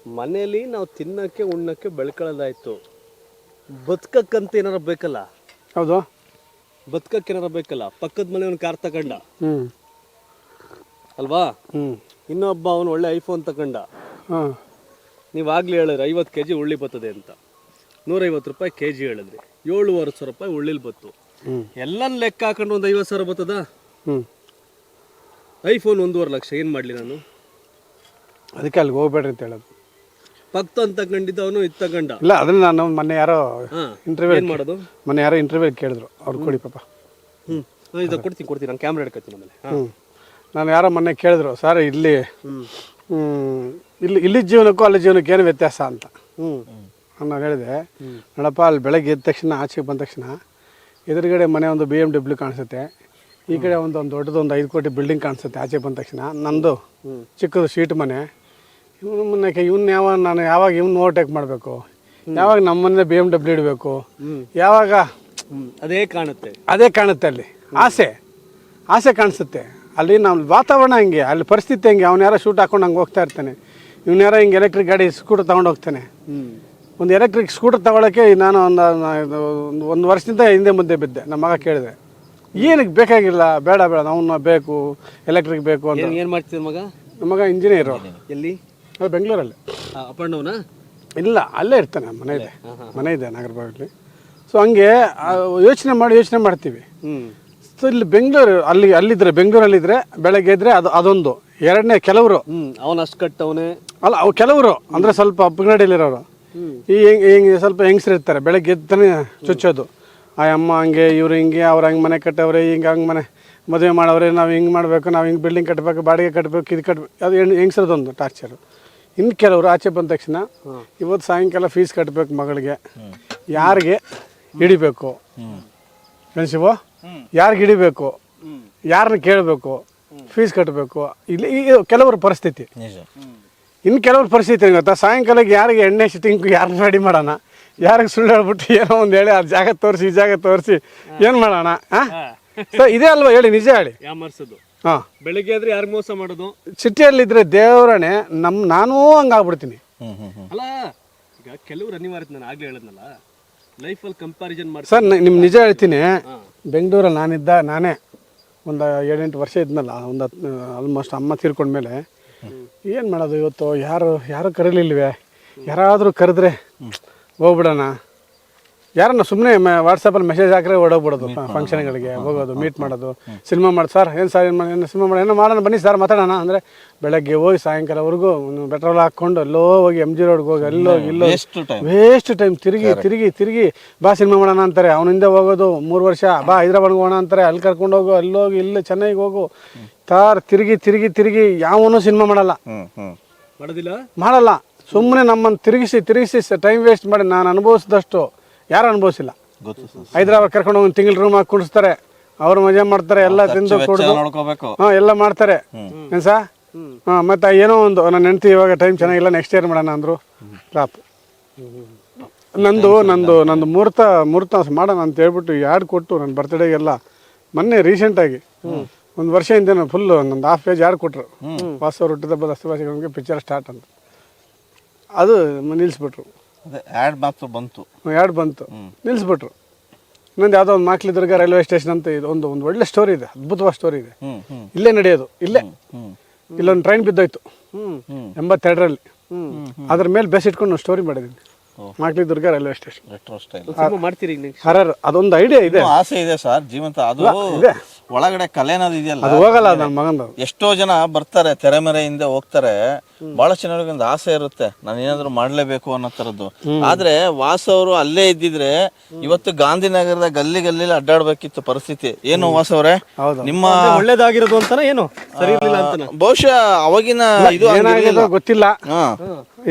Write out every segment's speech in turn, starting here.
ಮನೇಲಿ ನಾವು ತಿನ್ನಕ್ಕೆ ಉಣ್ಣಕ್ಕೆ ಬೆಳ್ಕೊಳ್ಳೋದಾಯ್ತು, ಬದುಕಕ್ಕಂತ ಏನಾರ ಬೇಕಲ್ಲ. ಹೌದು, ಬದುಕಕ್ಕೆ ಏನಾರ ಬೇಕಲ್ಲ. ಪಕ್ಕದ ಮನೆ ಒಂದು ಕಾರ್ ತಗೊಂಡ ಹ್ಞೂ ಅಲ್ವಾ, ಹ್ಞೂ ಇನ್ನೊಬ್ಬ ಅವನು ಒಳ್ಳೆ ಐಫೋನ್ ತಗೊಂಡ. ಹಾಂ, ನೀವಾಗಲೇ ಹೇಳಿದ್ರಿ 50 kg ಉಳ್ಳಿ ಬರ್ತದೆ ಅಂತ. 150 ರೂಪಾಯಿ kg ಹೇಳಿದ್ರಿ, 7,500 ರೂಪಾಯಿ ಉಳ್ಳಿಲ್ ಬತ್ತು. ಎಲ್ಲನ ಲೆಕ್ಕ ಹಾಕೊಂಡು ಒಂದು 50,000 ಬರ್ತದ. ಐಫೋನ್ 1.5 ಲಕ್ಷ ಏನು ಮಾಡಲಿ ನಾನು? ಅದಕ್ಕೆ ಅಲ್ಲಿಗೆ ಹೋಗ್ಬೇಡ್ರಿ ಅಂತ ಹೇಳೋದು. ಪಕ್ತ ಅಂತ ತಗೊಂಡಿದ್ದ ಅವನು ಇದು ತಗೊಂಡ. ಇಲ್ಲ, ಅದನ್ನ ನಾನು ಮೊನ್ನೆ ಯಾರೋ ಇಂಟರ್ವ್ಯೂ ಏನು ಮಾಡೋದು? ಮೊನ್ನೆ ಯಾರೋ ಇಂಟರ್ವ್ಯೂ ಕೇಳಿದ್ರು, ಅವ್ರು ಕೊಡಿ ಪಾಪ. ಇದು ಕೊಡ್ತೀನಿ ನಾನು ಕ್ಯಾಮ್ರಾ ಹಿಡ್ಕೊತೀನಿ ಆಮೇಲೆ. ನಾನು ಯಾರೋ ಮೊನ್ನೆ ಕೇಳಿದ್ರು, ಸರ್ ಇಲ್ಲಿ ಇಲ್ಲಿ ಜೀವನಕ್ಕೂ ಅಲ್ಲಿ ಜೀವನಕ್ಕೆ ಏನು ವ್ಯತ್ಯಾಸ ಅಂತ. ನಾನು ಹೇಳಿದೆ, ನೋಡಪ್ಪ, ಅಲ್ಲಿ ಬೆಳಗ್ಗೆ ಎದ್ದ ತಕ್ಷಣ ಆಚೆಗೆ ಬಂದ ತಕ್ಷಣ ಎದುರುಗಡೆ ಮನೆ ಒಂದು BMW ಕಾಣಿಸುತ್ತೆ, ಈ ಕಡೆ ಒಂದು ದೊಡ್ಡದೊಂದು 5 ಕೋಟಿ ಬಿಲ್ಡಿಂಗ್ ಕಾಣಿಸುತ್ತೆ. ಆಚೆ ಬಂದ ತಕ್ಷಣ ನಂದು ಚಿಕ್ಕದು ಶೀಟ್ ಮನೆ. ನಾನು ಯಾವಾಗ ಇವ್ನು ಓವರ್ಟೇಕ್ ಮಾಡಬೇಕು, ಯಾವಾಗ ನಮ್ಮನ್ನೇ BMW ಇಡಬೇಕು, ಯಾವಾಗ ಅದೇ ಕಾಣುತ್ತೆ ಅಲ್ಲಿ ಆಸೆ ಕಾಣಿಸುತ್ತೆ. ಅಲ್ಲಿ ನಮ್ಮ ವಾತಾವರಣ ಹಂಗೆ, ಅಲ್ಲಿ ಪರಿಸ್ಥಿತಿ ಹಂಗೆ. ಅವ್ನು ಯಾರೋ ಶೂಟ್ ಹಾಕೊಂಡು ಹಂಗೆ ಹೋಗ್ತಾ ಇರ್ತಾನೆ, ಇವ್ನು ಯಾರೋ ಹಿಂಗೆ ಎಲೆಕ್ಟ್ರಿಕ್ ಗಾಡಿ ಸ್ಕೂಟರ್ ತೊಗೊಂಡು ಹೋಗ್ತಾನೆ. ಒಂದು ಎಲೆಕ್ಟ್ರಿಕ್ ಸ್ಕೂಟರ್ ತೊಗೊಳಕ್ಕೆ ನಾನು ಒಂದು ವರ್ಷದಿಂದ ಹಿಂದೆ ಮುಂದೆ ಬಿದ್ದೆ. ನಮ್ಮ ಮಗ ಕೇಳಿದೆ, ಏನಕ್ಕೆ ಬೇಕಾಗಿಲ್ಲ, ಬೇಡ ನಾವು ಬೇಕು, ಎಲೆಕ್ಟ್ರಿಕ್ ಬೇಕು ಅಂತ. ಏನು ಮಾಡ್ತಿದ್ದ ಮಗ? ನಮ್ಮ ಮಗ ಇಂಜಿನಿಯರು. ಎಲ್ಲಿ? ಅದು ಬೆಂಗಳೂರಲ್ಲಿ. ಅಪ್ ಆ್ಯಂಡ್ ಡೌನಾ? ಇಲ್ಲ, ಅಲ್ಲೇ ಇರ್ತಾನೆ, ಮನೆ ಇದೆ ನಾಗರಬಾಗಲ್ಲಿ. ಸೊ ಹಂಗೆ ಯೋಚನೆ ಮಾಡ್ತೀವಿ. ಸೊ ಇಲ್ಲಿ ಬೆಂಗಳೂರು ಅಲ್ಲಿದ್ರೆ ಬೆಂಗಳೂರಲ್ಲಿದ್ದರೆ ಬೆಳಗ್ಗೆ ಇದ್ರೆ ಅದೊಂದು. ಎರಡನೇ, ಕೆಲವರು ಅವನು ಅಷ್ಟು ಕಟ್ಟವನೇ ಅಲ್ಲ, ಅವು ಕೆಲವರು ಅಂದರೆ ಸ್ವಲ್ಪ ಅಪ್ಗ್ರೇಡಲ್ಲಿರೋರು, ಹಿಂಗೆ ಸ್ವಲ್ಪ ಹೆಂಗಸ್ರು ಇರ್ತಾರೆ, ಬೆಳಗ್ಗೆ ಎದ್ದಾನೆ ಚುಚ್ಚೋದು. ಆ ಅಮ್ಮ ಹಂಗೆ, ಇವ್ರು ಹಿಂಗೆ, ಅವ್ರು ಹಂಗೆ ಮನೆ ಕಟ್ಟವ್ರೆ, ಹಂಗೆ ಮನೆ ಮದುವೆ ಮಾಡವ್ರೆ, ನಾವು ಹಿಂಗೆ ಮಾಡಬೇಕು, ನಾವು ಹಿಂಗೆ ಬಿಲ್ಡಿಂಗ್ ಕಟ್ಟಬೇಕು, ಬಾಡಿಗೆ ಕಟ್ಟಬೇಕು, ಇದು ಕಟ್ಟಬೇಕು. ಅದು ಹೆಂಗಸ್ರದೊಂದು ಟಾರ್ಚರು. ಇನ್ನು ಕೆಲವರು ಆಚೆ ಬಂದ ತಕ್ಷಣ ಇವತ್ತು ಸಾಯಂಕಾಲ ಫೀಸ್ ಕಟ್ಟಬೇಕು ಮಗಳಿಗೆ, ಯಾರಿಗೆ ಹಿಡಿಬೇಕು ಮೆಣಸಿವೋ, ಯಾರಿಗೆ ಹಿಡಿಬೇಕು, ಯಾರನ್ನ ಕೇಳಬೇಕು, ಫೀಸ್ ಕಟ್ಟಬೇಕು. ಇಲ್ಲಿ ಕೆಲವ್ರ ಪರಿಸ್ಥಿತಿ. ಇನ್ನು ಕೆಲವ್ರ ಪರಿಸ್ಥಿತಿ ಗೊತ್ತಾ, ಸಾಯಂಕಾಲಕ್ಕೆ ಯಾರಿಗೆ ಎಣ್ಣೆ ಶಿಟ್ಟಿಂಗ್, ಯಾರನ್ನ ರೆಡಿ ಮಾಡೋಣ, ಯಾರಿಗೆ ಸುಳ್ಳು ಹೇಳ್ಬಿಟ್ಟು ಏನೋ ಒಂದು ಹೇಳಿ ಆ ಜಾಗ ತೋರಿಸಿ ಈ ಜಾಗ ತೋರಿಸಿ ಏನು ಮಾಡೋಣ? ಸರ್ ಇದೇ ಅಲ್ವಾ ಹೇಳಿ, ನಿಜ ಹೇಳಿ. ಹಾಂ, ಬೆಳಿಗ್ಗೆ ಆದ್ರೆ ಯಾರು ಮೋಸ ಮಾಡೋದು? ಸಿಟಿಯಲ್ಲಿದ್ದರೆ ದೇವರಣೆ ನಾನೂ ಹಂಗಾಗ್ಬಿಡ್ತೀನಿ. ಅಲ್ಲ, ಈಗ ಕೆಲವ್ರು ಅನಿವಾರ್ಯತೆ, ನಾನು ಆಗಲೇ ಹೇಳಿದ್ನಲ್ಲ, ಲೈಫಲ್ಲಿ ಕಂಪ್ಯಾರಿಸನ್ ಮಾಡಿ. ಸರ್ ನಿಮ್ಗೆ ನಿಜ ಹೇಳ್ತೀನಿ, ಬೆಂಗಳೂರಲ್ಲಿ ನಾನೇ ಒಂದು 7-8 ವರ್ಷ ಇದ್ನಲ್ಲ, ಒಂದು ಆಲ್ಮೋಸ್ಟ್ ಅಮ್ಮ ತೀರ್ಕೊಂಡ್ಮೇಲೆ ಏನು ಮಾಡೋದು ಇವತ್ತು, ಯಾರು ಕರೀಲಿಲ್ವೇ, ಯಾರಾದರೂ ಕರೆದ್ರೆ ಹೋಗ್ಬಿಡೋಣ, ಯಾರನ್ನ ಸುಮ್ಮನೆ ವಾಟ್ಸಪ್ಪಲ್ಲಿ ಮೆಸೇಜ್ ಹಾಕಿದ್ರೆ ಓಡೋಗ್ಬಿಡೋದು, ಫಂಕ್ಷನ್ಗಳಿಗೆ ಹೋಗೋದು, ಮೀಟ್ ಮಾಡೋದು, ಸಿನಿಮಾ ಮಾಡಿ ಸರ್, ಏನು ಸರ್ ಏನು ಸಿನಿಮಾ ಮಾಡಿ ಏನೋ ಮಾಡೋಣ ಬನ್ನಿ ಸರ್ ಮಾತಾಡೋಣ ಅಂದರೆ ಬೆಳಗ್ಗೆ ಹೋಗಿ ಸಾಯಂಕಾಲವರೆಗೂ ಪೆಟ್ರೋಲ್ ಹಾಕ್ಕೊಂಡು ಎಲ್ಲೋ ಹೋಗಿ MG ರೋಡ್ಗೆ ಹೋಗಿ ಇಲ್ಲೋ ವೇಸ್ಟ್ ಟೈಮ್ ತಿರುಗಿ ಬಾ ಸಿನಿಮಾ ಮಾಡೋಣ ಅಂತಾರೆ, ಅವನಿಂದ ಹೋಗೋದು 3 ವರ್ಷ, ಬಾ ಹೈದ್ರಾಬಾದ್ಗೆ ಹೋಗೋಣ ಅಂತಾರೆ, ಅಲ್ಲಿ ಕರ್ಕೊಂಡು ಹೋಗು, ಅಲ್ಲೋಗಿ ಇಲ್ಲಿ ಚೆನ್ನೈಗೆ ಹೋಗು, ತಿರುಗಿ ಯಾವನೂ ಸಿನಿಮಾ ಮಾಡಲ್ಲ. ಸುಮ್ಮನೆ ನಮ್ಮನ್ನು ತಿರುಗಿಸಿ ಟೈಮ್ ವೇಸ್ಟ್ ಮಾಡಿ ನಾನು ಅನುಭವಿಸಿದಷ್ಟು ಯಾರು ಅನುಭವಿಸಿಲ್ಲ. ಹೈದ್ರಾಬಾದ್ ಕರ್ಕೊಂಡು ಹೋಗಿ ತಿಂಗಳ ರೂಮ್ ಹಾಕಿ ಕುಡಿಸ್ತಾರೆ, ಅವ್ರು ಮಜಾ ಮಾಡ್ತಾರೆ, ಎಲ್ಲ ತಿಂದು ಕುಡಿದು ಎಲ್ಲ ಮಾಡ್ತಾರೆ. ಏನ್ಸ ಮತ್ತೆ ಏನೋ ಒಂದು ನನ್ನ ಹೆಂಡತಿ ಇವಾಗ ಟೈಮ್ ಚೆನ್ನಾಗಿಲ್ಲ, ನೆಕ್ಸ್ಟ್ ಇಯರ್ ಮಾಡೋಣ ಅಂದರು. ಟಾಪ್ ನಂದು ಮುಹೂರ್ತ ಮಾಡೋಣ ಅಂತ ಹೇಳ್ಬಿಟ್ಟು ಯಾಡ್ ಕೊಟ್ಟು ನನ್ನ ಬರ್ತ್ಡೇಗೆಲ್ಲ ಮೊನ್ನೆ ರೀಸೆಂಟಾಗಿ 1 ವರ್ಷ ಹಿಂದೆ ಫುಲ್ಲು ನಂದು 1/2 ಪೇಜ್ ಯಾಡ್ ಕೊಟ್ಟರು. ವಾಸವ್ರು ಹುಟ್ಟಿದಬ್ಬದ ಅಷ್ಟಭಾಷೆಗಳಿಗೆ ಪಿಕ್ಚರ್ ಸ್ಟಾರ್ಟ್ ಅಂತ, ಅದು ನಿಲ್ಲಿಸ್ಬಿಟ್ರು. ಆ್ಯಡ್ ಬಂತು ನಿಲ್ಲಿಸ್ಬಿಟ್ರು. ಇನ್ನೊಂದು ಯಾವುದೋ ಒಂದು ಮಾಕ್ಲಿದುರ್ಗ ರೈಲ್ವೆ ಸ್ಟೇಷನ್ ಅಂತ ಇದು ಒಂದು ಒಳ್ಳೆ ಸ್ಟೋರಿ ಇದೆ, ಅದ್ಭುತವಾದ ಸ್ಟೋರಿ ಇದೆ. ಇಲ್ಲೇ ನಡೆಯೋದು, ಇಲ್ಲೊಂದು ಟ್ರೈನ್ ಬಿದ್ದೋಯ್ತು 82ರಲ್ಲಿ. ಅದ್ರ ಮೇಲೆ ಬೇಸ್ ಇಟ್ಕೊಂಡು ಸ್ಟೋರಿ ಮಾಡಿದ್ದೀನಿ, ಮಾಕ್ಲಿದುರ್ಗ ರೈಲ್ವೆ ಸ್ಟೇಷನ್ ಮಾಡ್ತೀರಿ. ಅದೊಂದು ಐಡಿಯಾ ಇದೆ, ಆಸೆ ಇದೆ ಸರ್, ಜೀವಂತ ಅದು ಒಳಗಡೆ ಕಲೆ ಅನ್ನೋದು ಇದೆಯಲ್ಲ, ಅದು ಹೋಗಲ್ಲ. ನನ್ನ ಮಗಂದು ಎಷ್ಟೋ ಜನ ಬರ್ತಾರೆ, ತೆರೆಮರೆಯಿಂದ ಹೋಗ್ತಾರೆ, ಬಹಳ ಜನರಿಗೆ ಒಂದು ಆಸೆ ಇರುತ್ತೆ, ನಾನು ಏನಾದ್ರು ಮಾಡ್ಲೇಬೇಕು ಅನ್ನೋ ತರದ್ದು. ಆದ್ರೆ ವಾಸ ಅವರು ಅಲ್ಲೇ ಇದ್ದಿದ್ರೆ ಇವತ್ತು ಗಾಂಧಿನಗರದ ಗಲ್ಲಿ ಅಡ್ಡಾಡ್ಬೇಕಿತ್ತು ಪರಿಸ್ಥಿತಿ. ಏನು ವಾಸ ಅವರೇ, ನಿಮ್ಮ ಒಳ್ಳೇದಾಗಿರೋದು ಅಂತ ಏನು ಸರಿ ಇರ್ಲಿಲ್ಲ ಅಂತ ಬಹುಶಃ ಅವಾಗಿನ ಇದು ಏನಾಗಿರೋದು ಗೊತ್ತಿಲ್ಲ.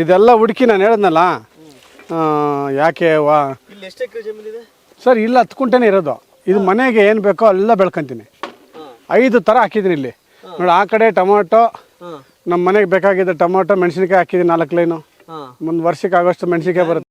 ಇದೆಲ್ಲ ಹುಡುಕಿ ನಾನು ಹೇಳದ್ನಲ್ಲ, ಯಾಕೆ ಸರ್ ಇಲ್ಲ 10 ಗುಂಟೆನೇ ಇರೋದು. ಇದು ಮನೆಗೆ ಏನು ಬೇಕೋ ಎಲ್ಲ ಬೆಳ್ಕೊಂತೀನಿ. 5 ಥರ ಹಾಕಿದ್ದೀನಿ ಇಲ್ಲಿ ನೋಡಿ. ಆ ಕಡೆ ಟೊಮೊಟೊ, ನಮ್ಮ ಮನೆಗೆ ಬೇಕಾಗಿದ್ದ ಟೊಮೊಟೊ, ಮೆಣಸಿನ್ಕಾಯಿ ಹಾಕಿದ್ದೀನಿ 4 ಲೈನು. ಒಂದು ವರ್ಷಕ್ಕೆ ಆಗೋಷ್ಟು ಮೆಣಸಿನ್ಕಾಯಿ ಬರುತ್ತೆ.